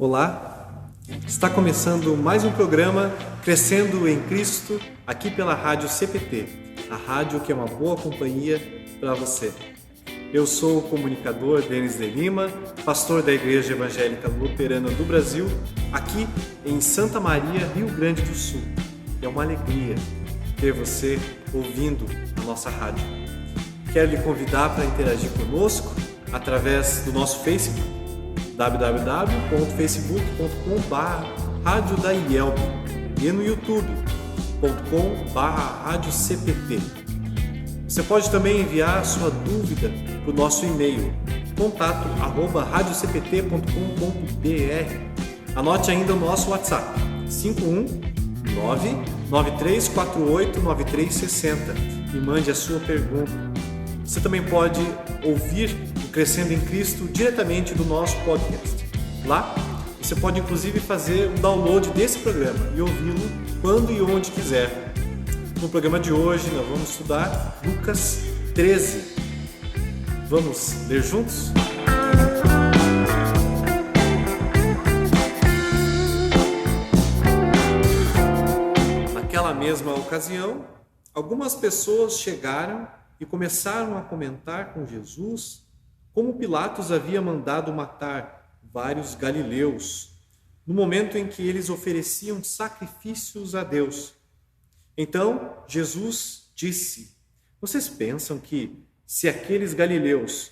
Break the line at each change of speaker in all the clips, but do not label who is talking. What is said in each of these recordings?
Olá, está começando mais um programa Crescendo em Cristo, aqui pela Rádio CPT, a rádio que é uma boa companhia para você. Eu sou o comunicador Denis de Lima, pastor da Igreja Evangélica Luterana do Brasil, aqui em Santa Maria, Rio Grande do Sul. É uma alegria ter você ouvindo a nossa rádio. Quero lhe convidar para interagir conosco através do nosso Facebook, www.facebook.com/radiodaielb e no youtube.com/radiocpt. Você pode também enviar sua dúvida para o nosso e-mail contato@radiocpt.com.br. Anote ainda o nosso WhatsApp 51993489360 e mande a sua pergunta. Você também pode ouvir o Crescendo em Cristo diretamente do nosso podcast. Lá, você pode inclusive fazer o download desse programa e ouvi-lo quando e onde quiser. No programa de hoje, nós vamos estudar Lucas 13. Vamos ler juntos? Naquela mesma ocasião, algumas pessoas chegaram e começaram a comentar com Jesus como Pilatos havia mandado matar vários galileus, no momento em que eles ofereciam sacrifícios a Deus. Então, Jesus disse: vocês pensam que, se aqueles galileus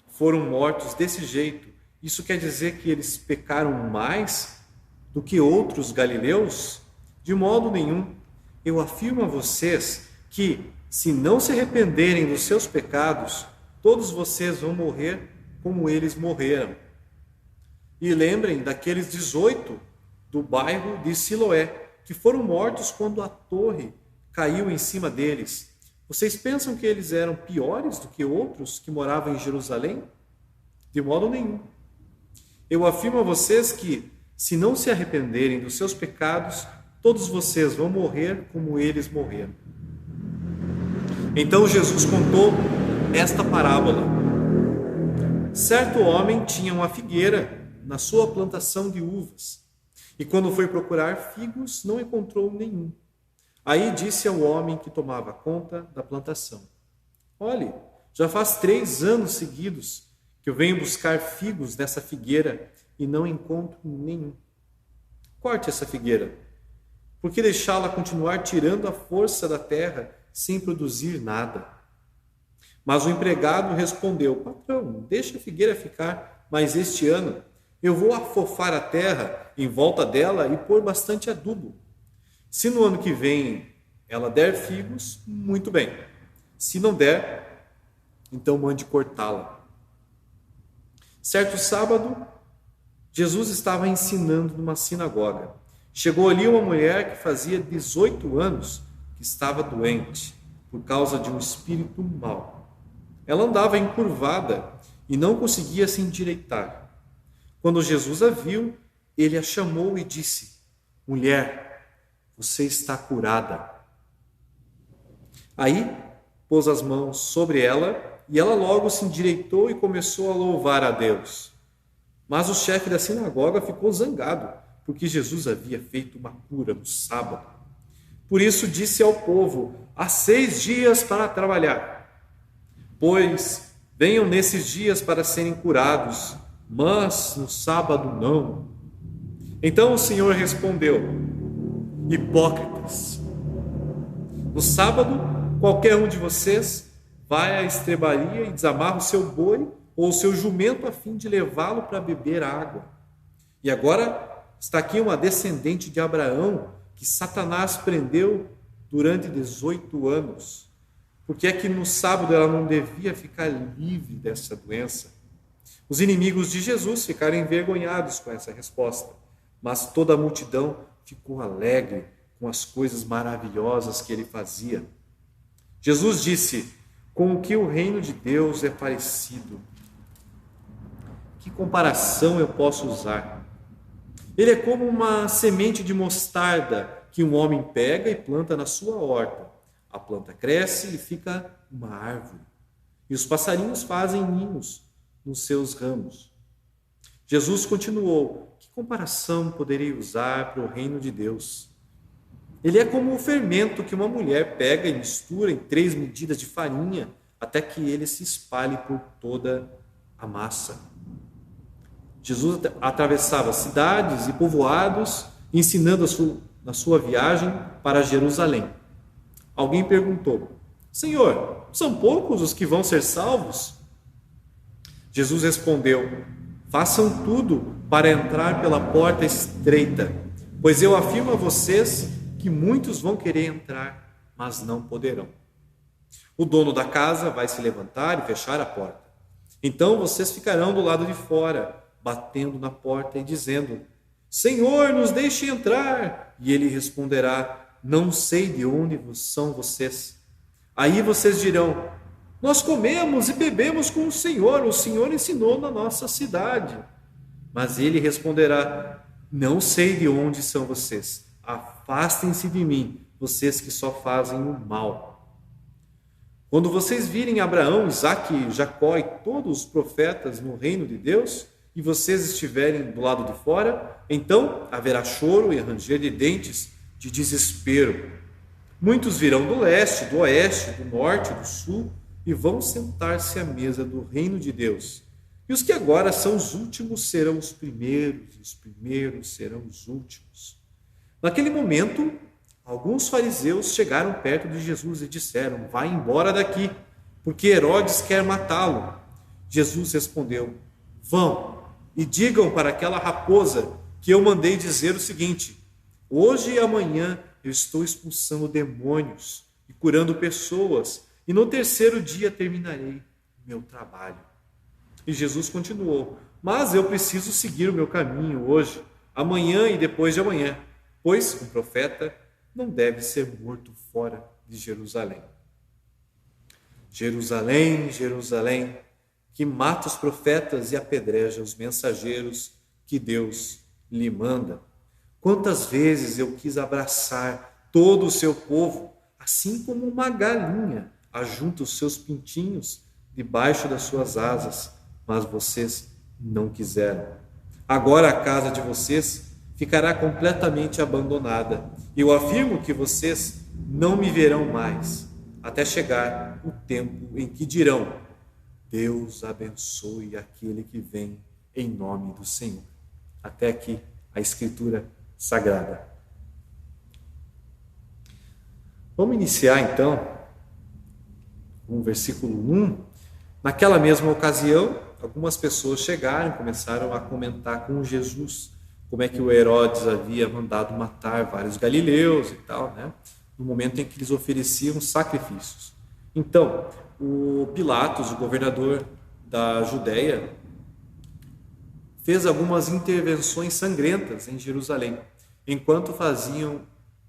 foram mortos desse jeito, isso quer dizer que eles pecaram mais do que outros galileus? De modo nenhum. Eu afirmo a vocês que, se não se arrependerem dos seus pecados, todos vocês vão morrer como eles morreram. E lembrem daqueles 18 do bairro de Siloé, que foram mortos quando a torre caiu em cima deles. Vocês pensam que eles eram piores do que outros que moravam em Jerusalém? De modo nenhum. Eu afirmo a vocês que, se não se arrependerem dos seus pecados, todos vocês vão morrer como eles morreram. Então Jesus contou esta parábola. Certo homem tinha uma figueira na sua plantação de uvas, e quando foi procurar figos, não encontrou nenhum. Aí disse ao homem que tomava conta da plantação: olhe, já faz 3 anos seguidos que eu venho buscar figos nessa figueira e não encontro nenhum. Corte essa figueira. Por que deixá-la continuar tirando a força da terra sem produzir nada? Mas o empregado respondeu: patrão, deixa a figueira ficar, mas este ano eu vou afofar a terra em volta dela e pôr bastante adubo. Se no ano que vem ela der figos, muito bem. Se não der, então mande cortá-la. Certo sábado, Jesus estava ensinando numa sinagoga. Chegou ali uma mulher que fazia 18 anos que estava doente por causa de um espírito mau. Ela andava encurvada e não conseguia se endireitar. Quando Jesus a viu, ele a chamou e disse: mulher, você está curada. Aí pôs as mãos sobre ela e ela logo se endireitou e começou a louvar a Deus. Mas o chefe da sinagoga ficou zangado, porque Jesus havia feito uma cura no sábado. Por isso disse ao povo: há 6 dias para trabalhar, pois venham nesses dias para serem curados, mas no sábado não. Então o Senhor respondeu: hipócritas, no sábado qualquer um de vocês vai à estrebaria e desamarra o seu boi ou o seu jumento a fim de levá-lo para beber água. E agora está aqui uma descendente de Abraão que Satanás prendeu durante 18 anos. Por que é que no sábado ela não devia ficar livre dessa doença? Os inimigos de Jesus ficaram envergonhados com essa resposta, mas toda a multidão ficou alegre com as coisas maravilhosas que ele fazia. Jesus disse: com o que o reino de Deus é parecido? Que comparação eu posso usar? Ele é como uma semente de mostarda que um homem pega e planta na sua horta. A planta cresce e fica uma árvore, e os passarinhos fazem ninhos nos seus ramos. Jesus continuou: que comparação poderei usar para o reino de Deus? Ele é como o fermento que uma mulher pega e mistura em 3 medidas de farinha até que ele se espalhe por toda a massa. Jesus atravessava cidades e povoados, ensinando na sua viagem para Jerusalém. Alguém perguntou: Senhor, são poucos os que vão ser salvos? Jesus respondeu: façam tudo para entrar pela porta estreita, pois eu afirmo a vocês que muitos vão querer entrar, mas não poderão. O dono da casa vai se levantar e fechar a porta. Então vocês ficarão do lado de fora, batendo na porta e dizendo: Senhor, nos deixe entrar. E ele responderá: não sei de onde são vocês. Aí vocês dirão: nós comemos e bebemos com o Senhor ensinou na nossa cidade. Mas ele responderá: não sei de onde são vocês. Afastem-se de mim, vocês que só fazem o mal. Quando vocês virem Abraão, Isaque, Jacó e todos os profetas no reino de Deus, e vocês estiverem do lado de fora, então haverá choro e ranger de dentes de desespero. Muitos virão do leste, do oeste, do norte, do sul, e vão sentar-se à mesa do reino de Deus. E os que agora são os últimos serão os primeiros, e os primeiros serão os últimos. Naquele momento, alguns fariseus chegaram perto de Jesus e disseram: vai embora daqui, porque Herodes quer matá-lo. Jesus respondeu: vão e digam para aquela raposa que eu mandei dizer o seguinte: hoje e amanhã eu estou expulsando demônios e curando pessoas, e no 3º dia terminarei meu trabalho. E Jesus continuou: mas eu preciso seguir o meu caminho hoje, amanhã e depois de amanhã, pois um profeta não deve ser morto fora de Jerusalém. Jerusalém, Jerusalém, que mata os profetas e apedreja os mensageiros que Deus lhe manda. Quantas vezes eu quis abraçar todo o seu povo, assim como uma galinha ajunta os seus pintinhos debaixo das suas asas, mas vocês não quiseram. Agora a casa de vocês ficará completamente abandonada. Eu afirmo que vocês não me verão mais, até chegar o tempo em que dirão: Deus abençoe aquele que vem em nome do Senhor. Até aqui a Escritura Sagrada. Vamos iniciar então com o versículo 1. Naquela mesma ocasião, algumas pessoas chegaram e começaram a comentar com Jesus como é que o Herodes havia mandado matar vários galileus e tal, né? No momento em que eles ofereciam sacrifícios. Então, o Pilatos, o governador da Judéia, fez algumas intervenções sangrentas em Jerusalém. Enquanto faziam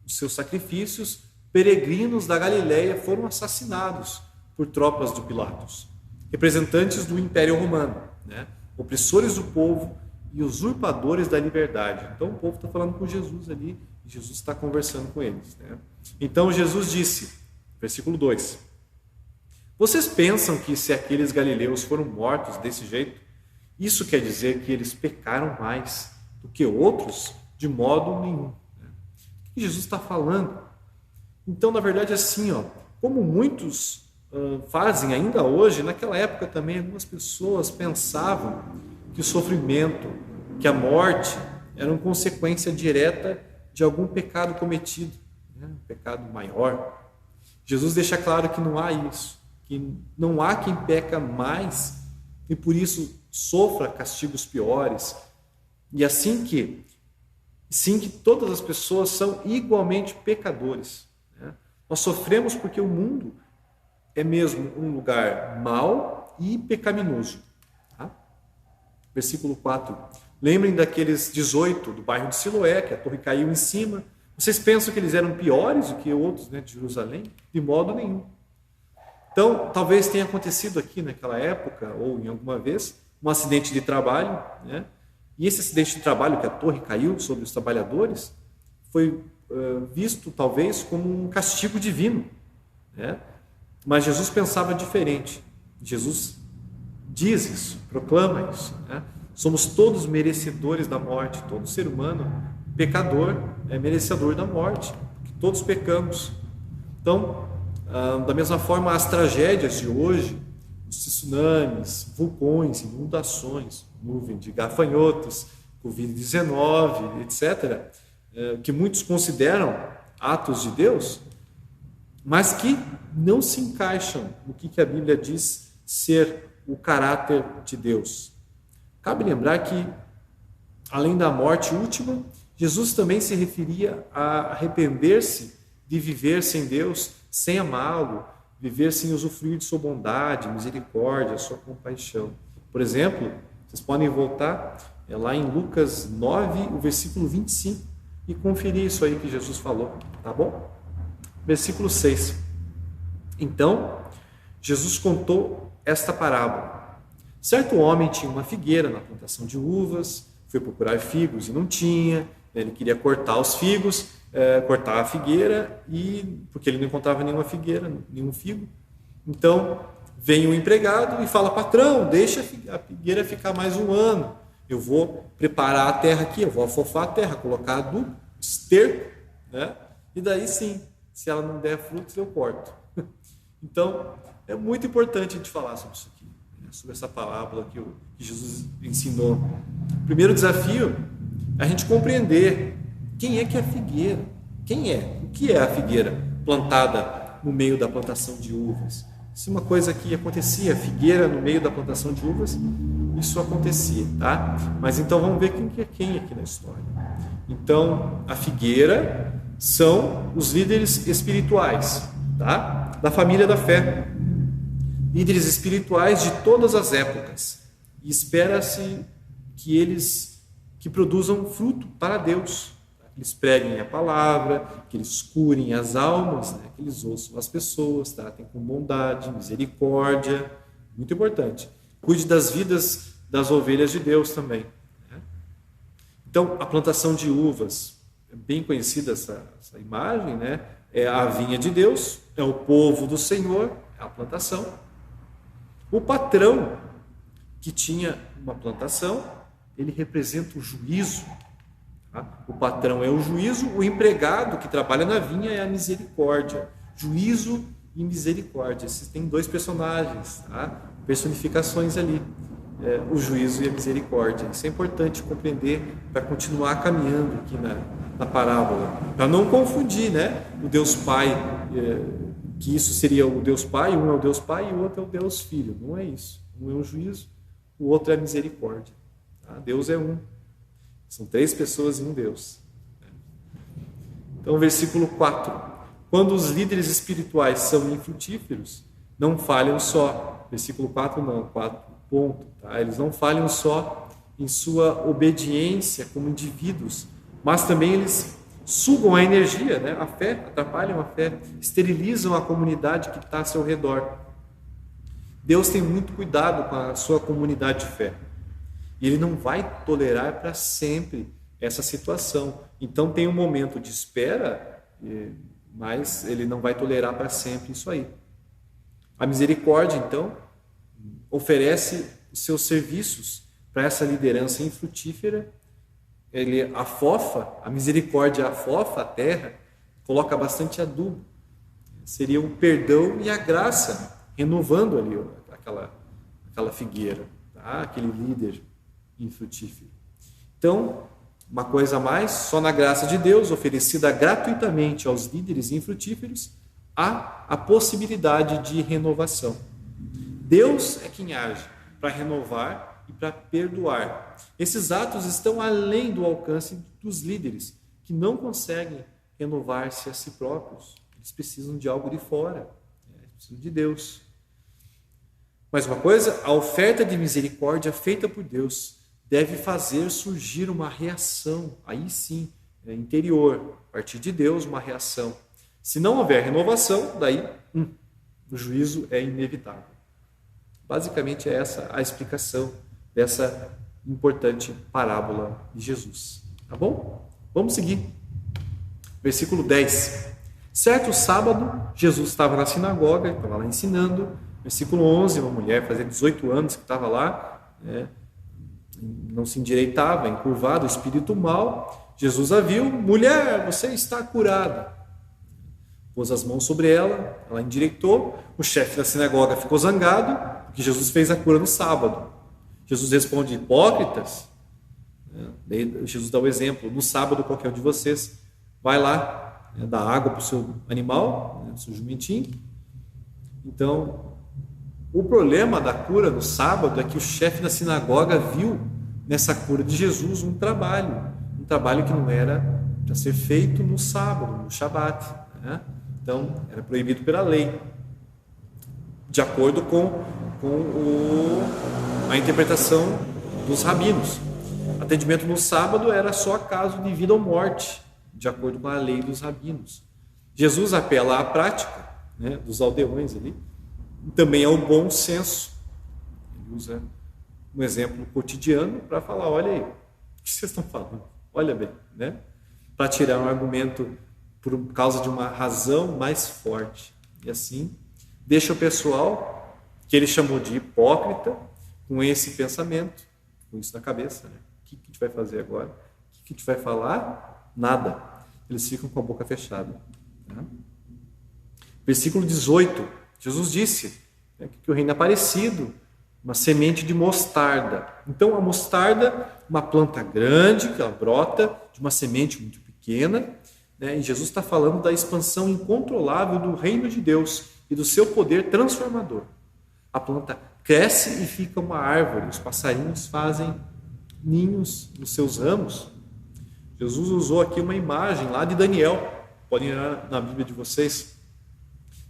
os seus sacrifícios, peregrinos da Galileia foram assassinados por tropas de Pilatos, representantes do Império Romano, né? Opressores do povo e usurpadores da liberdade. Então o povo está falando com Jesus ali, e Jesus está conversando com eles, né? Então Jesus disse, versículo 2: vocês pensam que se aqueles galileus foram mortos desse jeito, isso quer dizer que eles pecaram mais do que outros? De modo nenhum. O que Jesus está falando? Então, na verdade, assim, como muitos fazem ainda hoje, naquela época também algumas pessoas pensavam que o sofrimento, que a morte eram consequência direta de algum pecado cometido, né? Um pecado maior. Jesus deixa claro que não há isso, que não há quem peca mais e por isso sofra castigos piores. E assim que todas as pessoas são igualmente pecadores, né? Nós sofremos porque o mundo é mesmo um lugar mau e pecaminoso. Tá? Versículo 4. Lembrem daqueles 18 do bairro de Siloé, que a torre caiu em cima. Vocês pensam que eles eram piores do que outros, né, de Jerusalém? De modo nenhum. Então, talvez tenha acontecido aqui naquela época, ou em alguma vez, um acidente de trabalho, né? E esse acidente de trabalho, que a torre caiu sobre os trabalhadores, foi visto talvez como um castigo divino, né? Mas Jesus pensava diferente. Jesus diz isso, proclama isso, né? Somos todos merecedores da morte. Todo ser humano pecador é merecedor da morte. Todos pecamos. Então, da mesma forma, as tragédias de hoje, os tsunamis, vulcões, inundações, nuvem de gafanhotos, Covid-19, etc., que muitos consideram atos de Deus, mas que não se encaixam no que a Bíblia diz ser o caráter de Deus. Cabe lembrar que, além da morte última, Jesus também se referia a arrepender-se de viver sem Deus, sem amá-lo, viver sem usufruir de sua bondade, misericórdia, sua compaixão. Por exemplo, vocês podem voltar lá em Lucas 9, o versículo 25, e conferir isso aí que Jesus falou, tá bom? Versículo 6. Então, Jesus contou esta parábola. Certo homem tinha uma figueira na plantação de uvas, foi procurar figos e não tinha, ele queria cortar os figos, cortar a figueira, porque ele não encontrava nenhuma figueira, nenhum figo. Então, vem o empregado e fala: patrão, deixa a figueira ficar mais um ano, eu vou preparar a terra aqui, eu vou afofar a terra, colocar adubo, esterco, né? E daí sim, se ela não der frutos, eu corto. Então, é muito importante a gente falar sobre isso aqui, né? Sobre essa parábola que Jesus ensinou. O primeiro desafio é a gente compreender quem é que é a figueira. Quem é? O que é a figueira plantada no meio da plantação de uvas? Isso é uma coisa que acontecia, figueira no meio da plantação de uvas, isso acontecia, tá? Mas então vamos ver quem que é quem aqui na história. Então, a figueira são os líderes espirituais, tá? Da família da fé. Líderes espirituais de todas as épocas. E espera-se que produzam fruto para Deus. Que eles preguem a palavra, que eles curem as almas, né? Que eles ouçam as pessoas, tratem com bondade, misericórdia. Muito importante. Cuide das vidas das ovelhas de Deus também. Né? Então, a plantação de uvas, é bem conhecida essa imagem, né? É a vinha de Deus, é o povo do Senhor, é a plantação. O patrão que tinha uma plantação, ele representa o juízo. Tá? O patrão é o juízo, o empregado que trabalha na vinha é a misericórdia. Juízo e misericórdia. Esses têm dois personagens, tá? Personificações ali. O juízo e a misericórdia. Isso é importante compreender para continuar caminhando aqui na parábola. Para não confundir, né? O Deus Pai, que isso seria o Deus Pai, um é o Deus Pai e o outro é o Deus Filho. Não é isso. Um é o juízo, o outro é a misericórdia. Tá? Deus é um. São três pessoas em um Deus. Então, versículo 4. Quando os líderes espirituais são infrutíferos, não falham só. Versículo 4 não, 4 ponto. Tá? Eles não falham só em sua obediência como indivíduos, mas também eles sugam a energia, né? A fé, atrapalham a fé, esterilizam a comunidade que está ao seu redor. Deus tem muito cuidado com a sua comunidade de fé. E Ele não vai tolerar para sempre essa situação. Então tem um momento de espera, mas Ele não vai tolerar para sempre isso aí. A misericórdia, então, oferece os seus serviços para essa liderança infrutífera. Ele afofa, a misericórdia afofa a terra, coloca bastante adubo. Seria o perdão e a graça, renovando ali aquela figueira, tá? Aquele líder infrutífero. Então, uma coisa a mais, só na graça de Deus, oferecida gratuitamente aos líderes infrutíferos, há a possibilidade de renovação. Deus é quem age para renovar e para perdoar. Esses atos estão além do alcance dos líderes, que não conseguem renovar-se a si próprios. Eles precisam de algo de fora, eles precisam de Deus. Mas uma coisa, a oferta de misericórdia feita por Deus deve fazer surgir uma reação, aí sim, interior, a partir de Deus, uma reação. Se não houver renovação, daí o juízo é inevitável. Basicamente é essa a explicação dessa importante parábola de Jesus. Tá bom? Vamos seguir. Versículo 10. Certo sábado, Jesus estava na sinagoga, estava lá ensinando. Versículo 11, uma mulher fazia 18 anos que estava lá, não se endireitava, encurvado, espírito mau. Jesus a viu: mulher, você está curada. Pôs as mãos sobre ela, ela endireitou. O chefe da sinagoga ficou zangado, porque Jesus fez a cura no sábado. Jesus responde: hipócritas. Daí Jesus dá o exemplo: no sábado qualquer um de vocês vai lá, dá água para o seu animal, o seu jumentinho. Então, o problema da cura no sábado é que o chefe da sinagoga viu nessa cura de Jesus um trabalho que não era para ser feito no sábado, no Shabat, né? Então, era proibido pela lei, de acordo com a interpretação dos rabinos. Atendimento no sábado era só caso de vida ou morte, de acordo com a lei dos rabinos. Jesus apela à prática, né, dos aldeões ali, e também ao bom senso. Ele usa um exemplo cotidiano para falar: olha aí, o que vocês estão falando? Olha bem, né? Para tirar um argumento por causa de uma razão mais forte. E assim, deixa o pessoal, que ele chamou de hipócrita, com esse pensamento, com isso na cabeça, né? O que a gente vai fazer agora? O que a gente vai falar? Nada. Eles ficam com a boca fechada. Né? Versículo 18, Jesus disse, né, que o reino é parecido, uma semente de mostarda. Então, a mostarda, uma planta grande, que ela brota de uma semente muito pequena, né? E Jesus está falando da expansão incontrolável do reino de Deus e do seu poder transformador. A planta cresce e fica uma árvore, os passarinhos fazem ninhos nos seus ramos. Jesus usou aqui uma imagem lá de Daniel, podem ir na Bíblia de vocês.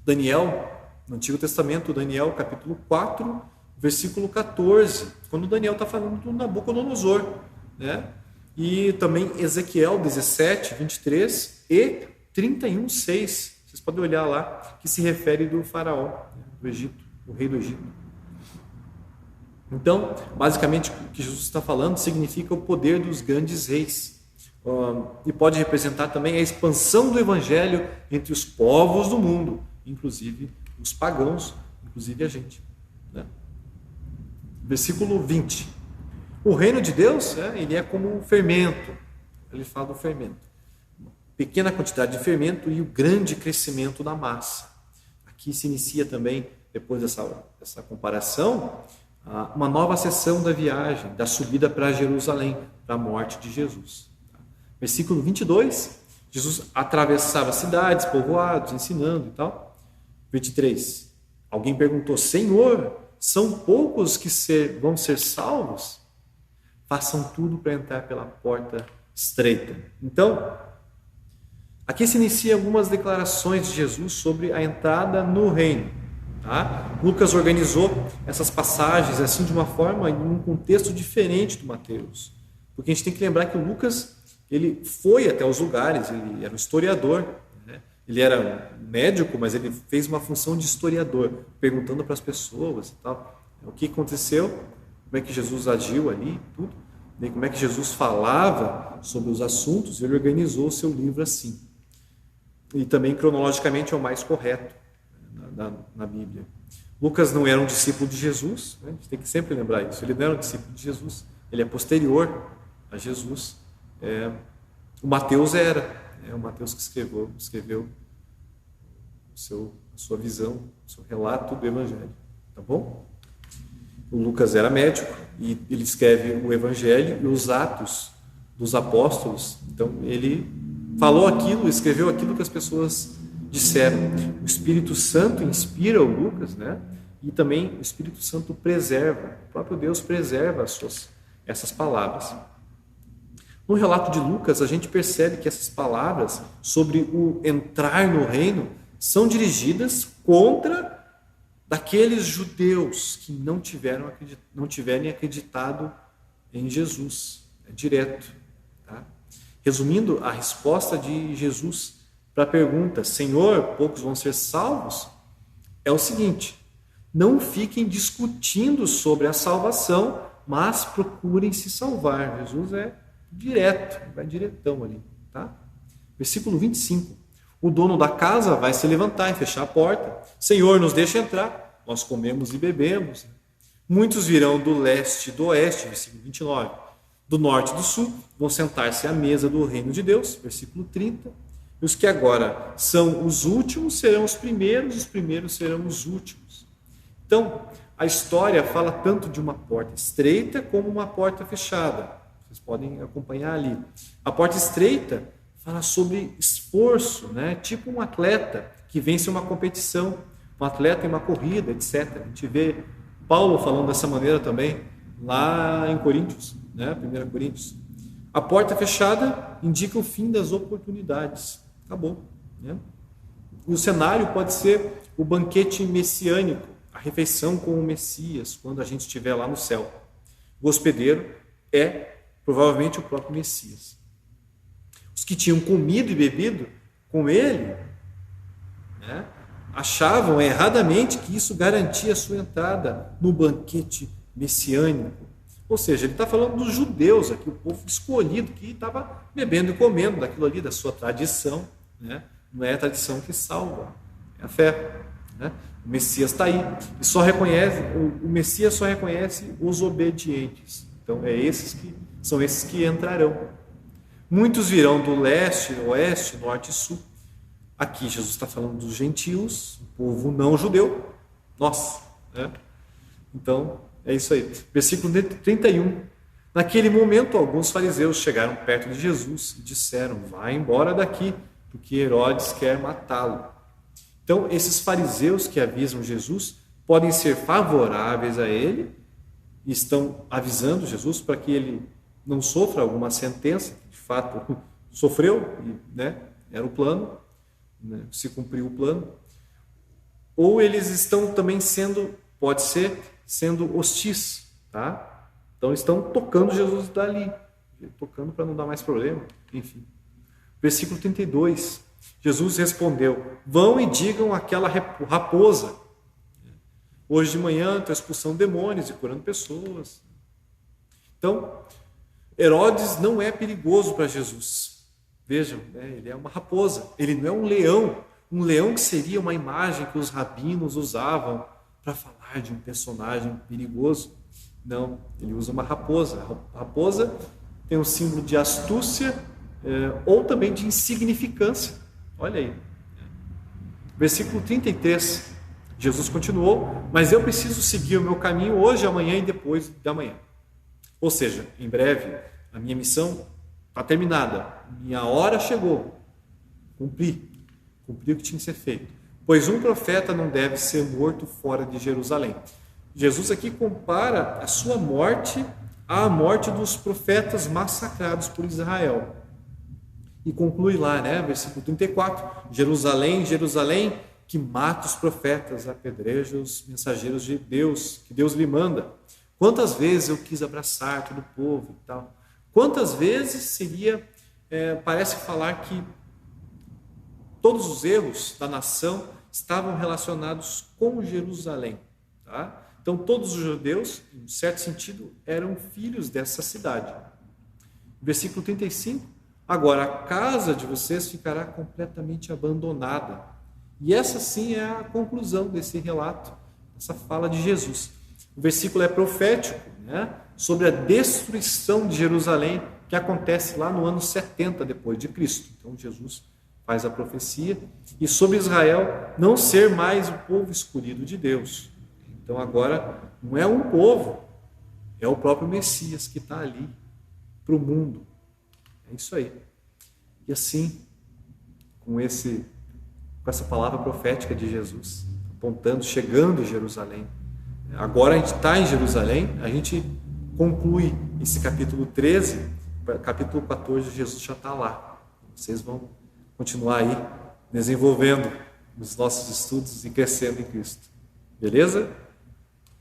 Daniel, no Antigo Testamento, Daniel capítulo 4, versículo 14, quando Daniel está falando do Nabucodonosor, né? E também Ezequiel 17, 23 e 31, 6. Vocês podem olhar lá, que se refere do faraó, né, do Egito, o rei do Egito. Então, basicamente, o que Jesus está falando significa o poder dos grandes reis. E pode representar também a expansão do evangelho entre os povos do mundo, inclusive os pagãos, inclusive a gente, né? Versículo 20. O reino de Deus, ele é como um fermento. Ele fala do fermento. Uma pequena quantidade de fermento e o grande crescimento da massa. Aqui se inicia também, depois dessa comparação, uma nova seção da viagem, da subida para Jerusalém, para a morte de Jesus. Versículo 22, Jesus atravessava cidades, povoados, ensinando e tal. 23, alguém perguntou: Senhor, são poucos que vão ser salvos? Façam tudo para entrar pela porta estreita. Então, aqui se inicia algumas declarações de Jesus sobre a entrada no reino. Tá? Lucas organizou essas passagens assim de uma forma, em um contexto diferente do Mateus. Porque a gente tem que lembrar que o Lucas, ele foi até os lugares, ele era um historiador, né? Ele era um médico, mas ele fez uma função de historiador, perguntando para as pessoas e tal, o que aconteceu, como é que Jesus agiu ali, tudo, e como é que Jesus falava sobre os assuntos. Ele organizou o seu livro assim. E também, cronologicamente, é o mais correto, né, na Bíblia. Lucas não era um discípulo de Jesus, né? A gente tem que sempre lembrar isso. Ele não era um discípulo de Jesus, ele é posterior a Jesus. O Mateus era, o Mateus que escreveu a sua visão, o seu relato do Evangelho, tá bom? O Lucas era médico e ele escreve o Evangelho e os Atos dos Apóstolos. Então ele falou aquilo, escreveu aquilo que as pessoas disseram. O Espírito Santo inspira o Lucas, né? E também o Espírito Santo preserva, o próprio Deus preserva essas palavras. No relato de Lucas, a gente percebe que essas palavras sobre o entrar no reino são dirigidas contra daqueles judeus que não tiverem acreditado em Jesus. É direto. Tá? Resumindo, a resposta de Jesus para a pergunta: Senhor, poucos vão ser salvos? É o seguinte: não fiquem discutindo sobre a salvação, mas procurem se salvar. Jesus é direto, vai diretão ali, tá? Versículo 25. O dono da casa vai se levantar e fechar a porta. Senhor, nos deixa entrar. Nós comemos e bebemos. Muitos virão do leste e do oeste, versículo 29, do norte e do sul, vão sentar-se à mesa do reino de Deus, versículo 30. E os que agora são os últimos serão os primeiros serão os últimos. Então, a história fala tanto de uma porta estreita como uma porta fechada. Vocês podem acompanhar ali. A porta estreita fala sobre esforço, né? Tipo um atleta que vence uma competição, um atleta em uma corrida, etc. A gente vê Paulo falando dessa maneira também, lá em Coríntios, né? 1 Coríntios. A porta fechada indica o fim das oportunidades. Acabou, né? E o cenário pode ser o banquete messiânico, a refeição com o Messias, quando a gente estiver lá no céu. O hospedeiro é provavelmente o próprio Messias. Os que tinham comido e bebido com ele, né, achavam erradamente que isso garantia a sua entrada no banquete messiânico. Ou seja, ele está falando dos judeus aqui, o povo escolhido que estava bebendo e comendo daquilo ali, da sua tradição, né? Não é a tradição que salva, é a fé, né? O Messias está aí e só reconhece, o Messias só reconhece os obedientes. Então são esses que entrarão. Muitos virão do leste, oeste, norte e sul. Aqui Jesus está falando dos gentios, o povo não judeu, nós, né? Então é isso aí. Versículo 31. Naquele momento, alguns fariseus chegaram perto de Jesus e disseram: vá embora daqui, porque Herodes quer matá-lo. Então, esses fariseus que avisam Jesus podem ser favoráveis a ele e estão avisando Jesus para que ele não sofra alguma sentença, que de fato sofreu, né? Era o plano, né? Se cumpriu o plano. Ou eles estão também pode ser, sendo hostis, tá? Então estão tocando Jesus dali, tocando para não dar mais problema, enfim. Versículo 32, Jesus respondeu: vão e digam àquela raposa, hoje de manhã estou expulsando demônios e curando pessoas. Então, Herodes não é perigoso para Jesus. Vejam, né? Ele é uma raposa, ele não é um leão que seria uma imagem que os rabinos usavam para falar de um personagem perigoso. Não, ele usa uma raposa. A raposa tem um símbolo de astúcia ou também de insignificância. Olha aí. Versículo 33, Jesus continuou: mas eu preciso seguir o meu caminho hoje, amanhã e depois da manhã. Ou seja, em breve, a minha missão está terminada, minha hora chegou, cumpri o que tinha que ser feito. Pois um profeta não deve ser morto fora de Jerusalém. Jesus aqui compara a sua morte à morte dos profetas massacrados por Israel. E conclui lá, né, versículo 34, Jerusalém, Jerusalém, que mata os profetas, apedreja os mensageiros de Deus, que Deus lhe manda. Quantas vezes eu quis abraçar todo o povo e tal. Quantas vezes parece falar que todos os erros da nação estavam relacionados com Jerusalém, tá? Então todos os judeus, em certo sentido, eram filhos dessa cidade. Versículo 35, agora a casa de vocês ficará completamente abandonada. E essa sim é a conclusão desse relato, essa fala de Jesus. O versículo é profético, né, sobre a destruição de Jerusalém, que acontece lá no ano 70 depois de Cristo. Então Jesus faz a profecia, e sobre Israel não ser mais o povo escolhido de Deus. Então agora não é um povo, é o próprio Messias que está ali para o mundo. É isso aí. E assim, com essa palavra profética de Jesus, apontando, chegando em Jerusalém. Agora a gente está em Jerusalém, a gente conclui esse capítulo 13, capítulo 14, Jesus já está lá. Vocês vão continuar aí desenvolvendo os nossos estudos e crescendo em Cristo. Beleza?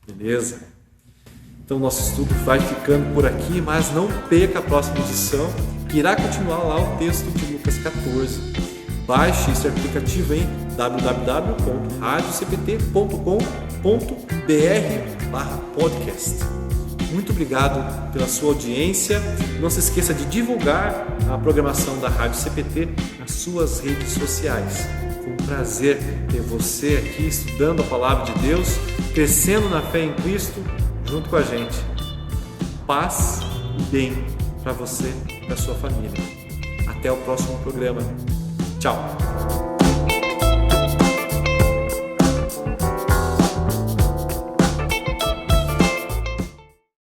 Beleza. Então nosso estudo vai ficando por aqui, mas não perca a próxima edição, que irá continuar lá o texto de Lucas 14. Baixe esse aplicativo em www.radiocpt.com.br/podcast. Muito obrigado pela sua audiência. Não se esqueça de divulgar a programação da Rádio CPT nas suas redes sociais. Foi um prazer ter você aqui estudando a Palavra de Deus, crescendo na fé em Cristo, junto com a gente. Paz e bem para você e para sua família. Até o próximo programa. Tchau!